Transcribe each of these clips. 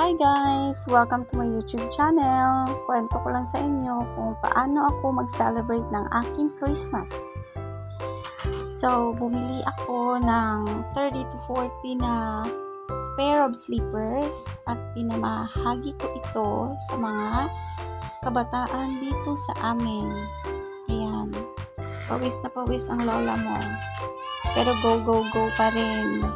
Hi guys! Welcome to my YouTube channel. Kwento ko lang sa inyo kung paano ako mag-celebrate ng aking Christmas. So, bumili ako ng 30 to 40 na pair of slippers at pinamahagi ko ito sa mga kabataan dito sa amin. Ayan. Pawis na pawis ang lola mo. Pero go pa rin.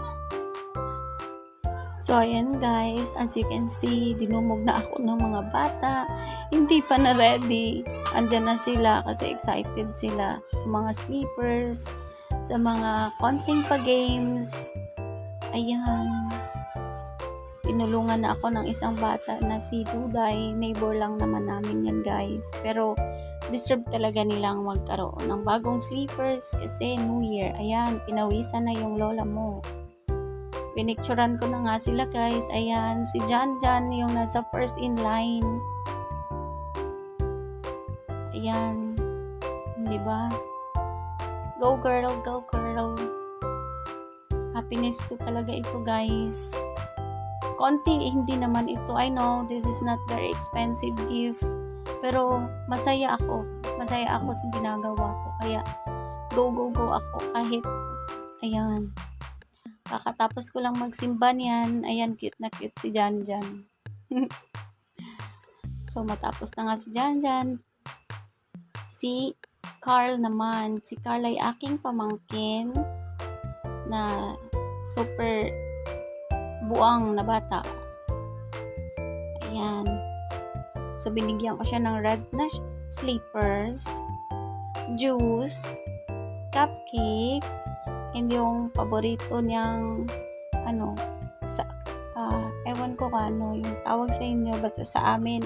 So, ayan guys, as you can see, dinumog na ako ng mga bata. Hindi pa na ready. Andyan na sila kasi excited sila sa mga sleepers, sa mga konting pa-games. Ayan. Pinulungan na ako ng isang bata na si Duday. Neighbor lang naman namin yan guys. Pero, deserve talaga nilang magkaroon ng bagong sleepers kasi New Year. Ayan, pinawisan na yung lola mo. Pinicturan ko na nga sila guys. Ayan, si Jan yung nasa first in line. Ayan. Di ba? Go girl, go girl. Happiness ko talaga ito guys. Konti, hindi naman ito. I know, this is not very expensive gift. Pero, masaya ako. Masaya ako sa ginagawa ko. Kaya, go ako kahit, ayan. Kakatapos ko lang magsimba niyan. Ayan, cute na cute si Jan. So, matapos na nga si Jan. Si Carl naman. Si Carl ay aking pamangkin na super buang na bata. Ayan. So, binigyan ko siya ng red na slippers, juice, cupcake, and yung paborito niyang ewan ko kano yung tawag sa inyo, basta sa amin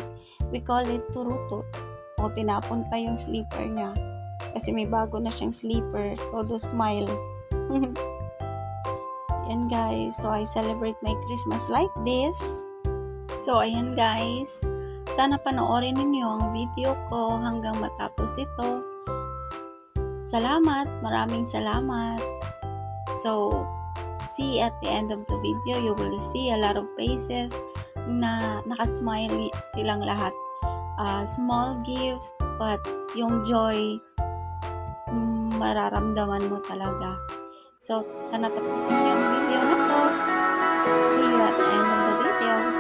we call it turuto. O tinapon pa yung slipper niya kasi may bago na siyang slipper, todo smile. Yan guys, so I celebrate my Christmas like this. So ayan guys, sana panoorin ninyo ang video ko hanggang matapos ito. Salamat, maraming salamat. So, see at the end of the video, you will see a lot of faces na nakasmile silang lahat. Small gift, but yung joy, mararamdaman mo talaga. So, sana tapusin niyo ang video na to. See you at the end of the videos.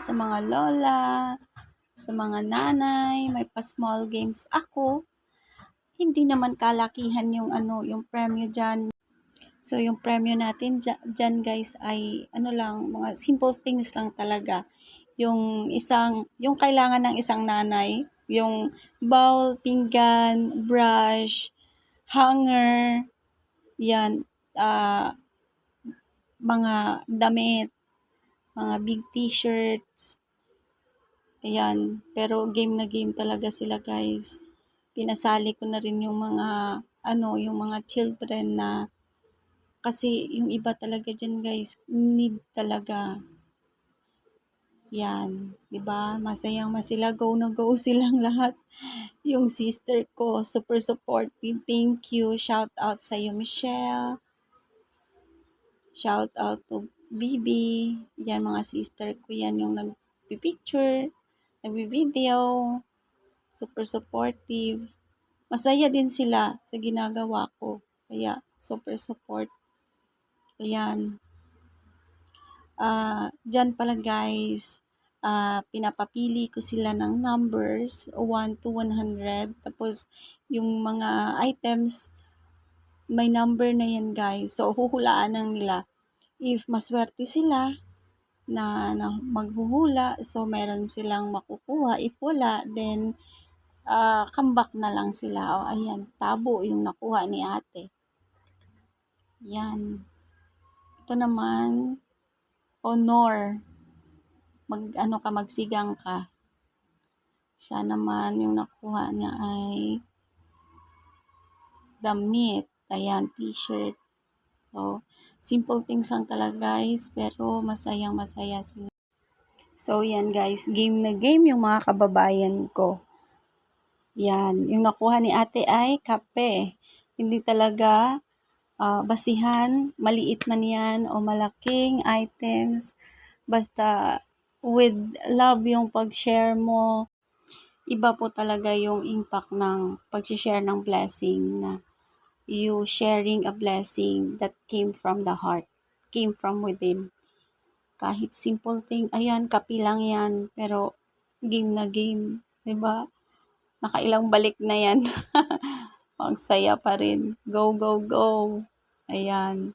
Sa mga lola, sa mga nanay, may pa-small games ako. hindi naman kalakihan yung ano, yung premyo diyan. So yung premyo natin diyan guys ay ano lang, mga simple things lang talaga. Yung kailangan ng isang nanay, yung bowl, pinggan, brush, hanger, yan, mga damit, mga big t-shirts, ayan. Pero game na game talaga sila guys. Pinasali ko na rin yung mga, yung mga children na, kasi yung iba talaga dyan guys, need talaga. Yan, 'di ba? Masayang masila, go na go silang lahat. Yung sister ko, super supportive. Thank you. Shout out sa iyo, Michelle. Shout out to Bibi. Yan, mga sister ko yan yung nagpipicture, nagbi-video. Super supportive. Masaya din sila sa ginagawa ko. Kaya, super support. Ayan. Diyan pala guys, pinapapili ko sila ng numbers 1 to 100. Tapos, yung mga items, may number na yan guys. So, huhulaan lang nila. If maswerte sila na maghuhula, so meron silang makukuha. If wala, then comeback na lang sila. O, ayan, tabo yung nakuha ni ate. Yan. Ito naman, honor. Magsigang ka. Siya naman, yung nakuha niya ay damit. Ayan, t-shirt. So, simple things lang talaga guys, pero masayang masaya sila. So, yan guys, game na game yung mga kababayan ko. Yan, yung nakuha ni ate ay kape. Hindi talaga basihan, maliit man yan o malaking items. Basta with love yung pag-share mo. Iba po talaga yung impact ng pag-share ng blessing, na you sharing a blessing that came from the heart, came from within. Kahit simple thing, ayan, kapi lang yan, pero game na game, 'di ba? Nakailang balik na yan. Ang saya pa rin. Go, go, go. Ayan.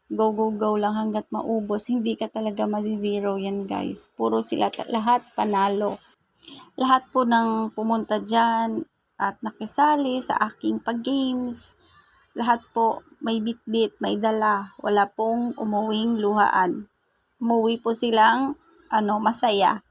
Go, go, go lang hanggat maubos. Hindi ka talaga mazizero yan guys. Puro sila, lahat panalo. Lahat po ng pumunta dyan at nakisali sa aking pag-games, lahat po may bit-bit, may dala. Wala pong umuwing luhaan. Umuwi po silang masaya.